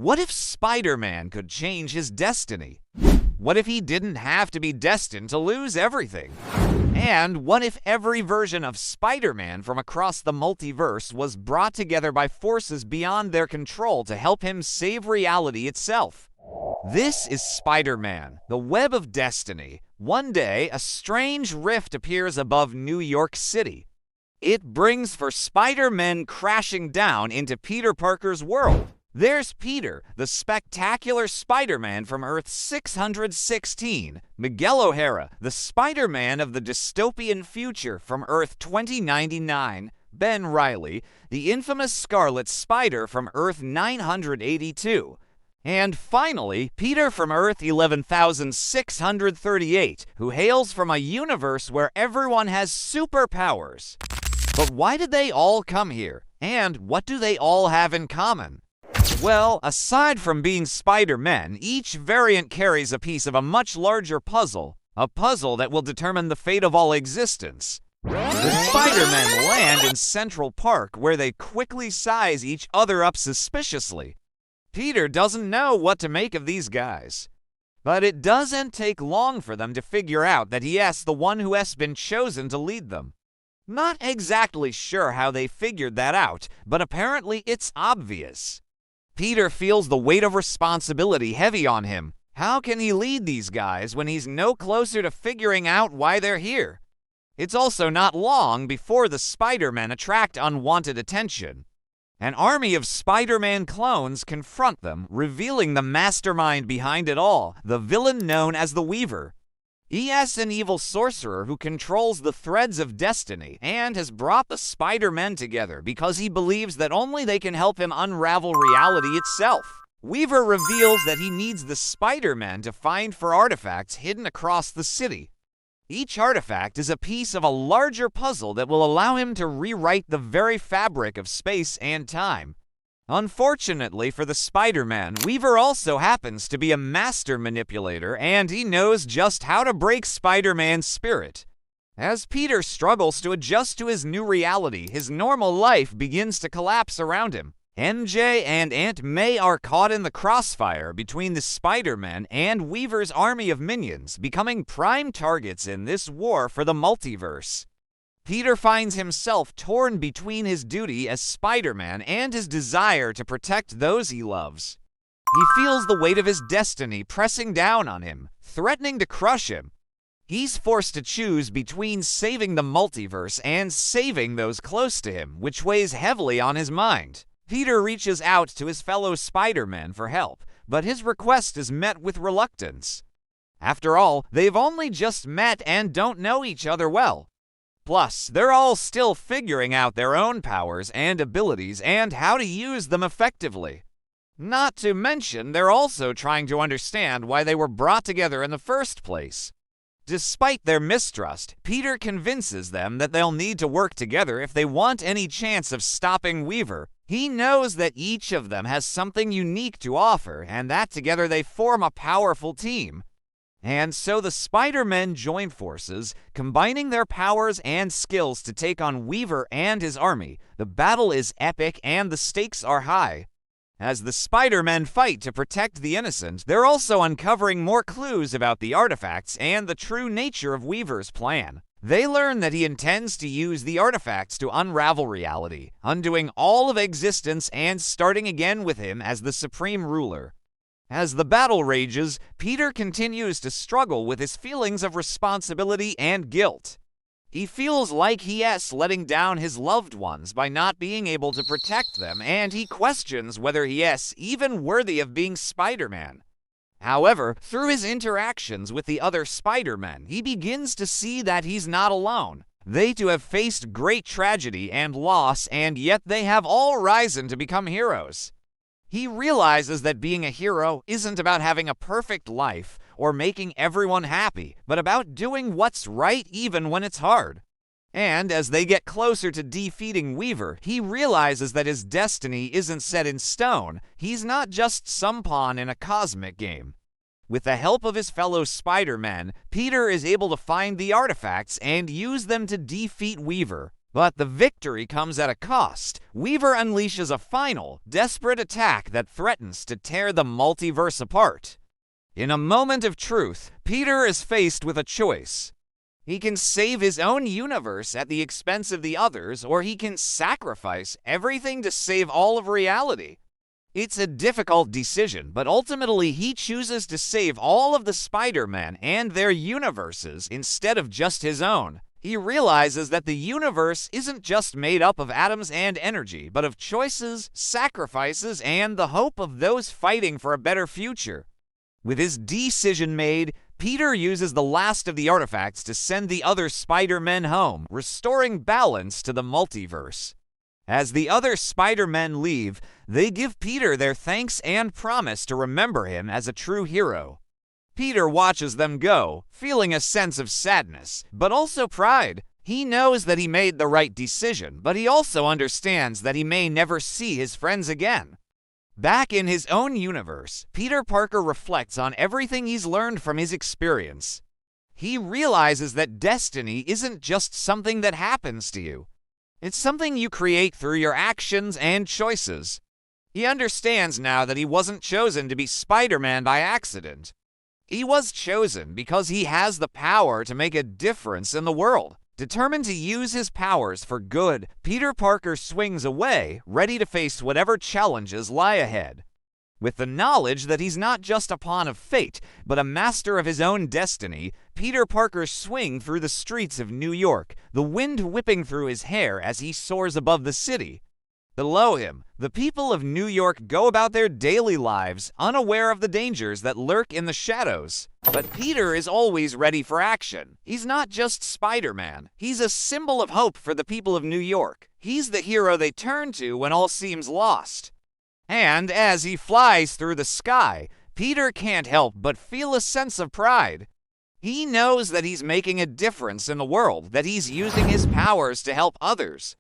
What if Spider-Man could change his destiny? What if he didn't have to be destined to lose everything? And what if every version of Spider-Man from across the multiverse was brought together by forces beyond their control to help him save reality itself? This is Spider-Man, the Web of Destiny. One day, a strange rift appears above New York City. It brings for Spider-Man crashing down into Peter Parker's world. There's Peter, the spectacular Spider-Man from Earth 616, Miguel O'Hara, the Spider-Man of the dystopian future from Earth 2099, Ben Reilly, the infamous Scarlet Spider from Earth 982, and finally, Peter from Earth 11638, who hails from a universe where everyone has superpowers. But why did they all come here? And what do they all have in common? Well, aside from being Spider-Men, each variant carries a piece of a much larger puzzle, a puzzle that will determine the fate of all existence. The Spider-Men land in Central Park, where they quickly size each other up suspiciously. Peter doesn't know what to make of these guys. But it doesn't take long for them to figure out that he's the one who has been chosen to lead them. Not exactly sure how they figured that out, but apparently it's obvious. Peter feels the weight of responsibility heavy on him. How can he lead these guys when he's no closer to figuring out why they're here? It's also not long before the Spider-Men attract unwanted attention. An army of Spider-Man clones confront them, revealing the mastermind behind it all, the villain known as the Weaver. He's an evil sorcerer who controls the threads of destiny and has brought the Spider-Men together because he believes that only they can help him unravel reality itself. Weaver reveals that he needs the Spider-Men to find for artifacts hidden across the city. Each artifact is a piece of a larger puzzle that will allow him to rewrite the very fabric of space and time. Unfortunately for the Spider-Man, Weaver also happens to be a master manipulator, and he knows just how to break Spider-Man's spirit. As Peter struggles to adjust to his new reality, his normal life begins to collapse around him. MJ and Aunt May are caught in the crossfire between the Spider-Man and Weaver's army of minions, becoming prime targets in this war for the multiverse. Peter finds himself torn between his duty as Spider-Man and his desire to protect those he loves. He feels the weight of his destiny pressing down on him, threatening to crush him. He's forced to choose between saving the multiverse and saving those close to him, which weighs heavily on his mind. Peter reaches out to his fellow Spider-Men for help, but his request is met with reluctance. After all, they've only just met and don't know each other well. Plus, they're all still figuring out their own powers and abilities and how to use them effectively. Not to mention, they're also trying to understand why they were brought together in the first place. Despite their mistrust, Peter convinces them that they'll need to work together if they want any chance of stopping Weaver. He knows that each of them has something unique to offer, and that together they form a powerful team. And so the Spider-Men join forces, combining their powers and skills to take on Weaver and his army. The battle is epic and the stakes are high. As the Spider-Men fight to protect the innocent, they're also uncovering more clues about the artifacts and the true nature of Weaver's plan. They learn that he intends to use the artifacts to unravel reality, undoing all of existence and starting again with him as the supreme ruler. As the battle rages, Peter continues to struggle with his feelings of responsibility and guilt. He feels like he's letting down his loved ones by not being able to protect them, and he questions whether he's even worthy of being Spider-Man. However, through his interactions with the other Spider-Men, he begins to see that he's not alone. They too have faced great tragedy and loss, and yet they have all risen to become heroes. He realizes that being a hero isn't about having a perfect life or making everyone happy, but about doing what's right even when it's hard. And as they get closer to defeating Weaver, he realizes that his destiny isn't set in stone. He's not just some pawn in a cosmic game. With the help of his fellow Spider-Men, Peter is able to find the artifacts and use them to defeat Weaver. But the victory comes at a cost. Weaver unleashes a final, desperate attack that threatens to tear the multiverse apart. In a moment of truth, Peter is faced with a choice. He can save his own universe at the expense of the others, or he can sacrifice everything to save all of reality. It's a difficult decision, but ultimately he chooses to save all of the Spider-Men and their universes instead of just his own. He realizes that the universe isn't just made up of atoms and energy, but of choices, sacrifices, and the hope of those fighting for a better future. With his decision made, Peter uses the last of the artifacts to send the other Spider-Men home, restoring balance to the multiverse. As the other Spider-Men leave, they give Peter their thanks and promise to remember him as a true hero. Peter watches them go, feeling a sense of sadness, but also pride. He knows that he made the right decision, but he also understands that he may never see his friends again. Back in his own universe, Peter Parker reflects on everything he's learned from his experience. He realizes that destiny isn't just something that happens to you. It's something you create through your actions and choices. He understands now that he wasn't chosen to be Spider-Man by accident. He was chosen because he has the power to make a difference in the world. Determined to use his powers for good, Peter Parker swings away, ready to face whatever challenges lie ahead. With the knowledge that he's not just a pawn of fate, but a master of his own destiny, Peter Parker swings through the streets of New York, the wind whipping through his hair as he soars above the city. Below him, the people of New York go about their daily lives, unaware of the dangers that lurk in the shadows. But Peter is always ready for action. He's not just Spider-Man. He's a symbol of hope for the people of New York. He's the hero they turn to when all seems lost. And as he flies through the sky, Peter can't help but feel a sense of pride. He knows that he's making a difference in the world, that he's using his powers to help others.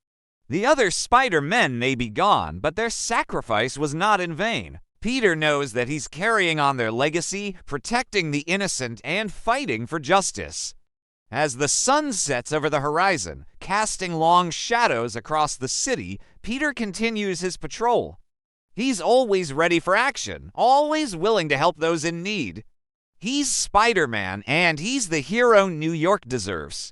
The other Spider-Men may be gone, but their sacrifice was not in vain. Peter knows that he's carrying on their legacy, protecting the innocent, and fighting for justice. As the sun sets over the horizon, casting long shadows across the city, Peter continues his patrol. He's always ready for action, always willing to help those in need. He's Spider-Man, and he's the hero New York deserves.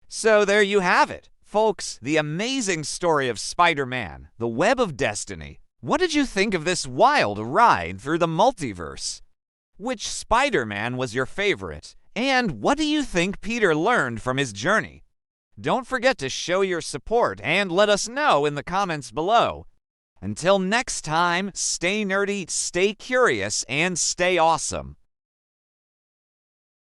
So there you have it. Folks, the amazing story of Spider-Man, the Web of Destiny. What did you think of this wild ride through the multiverse? Which Spider-Man was your favorite? And what do you think Peter learned from his journey? Don't forget to show your support and let us know in the comments below. Until next time, stay nerdy, stay curious, and stay awesome.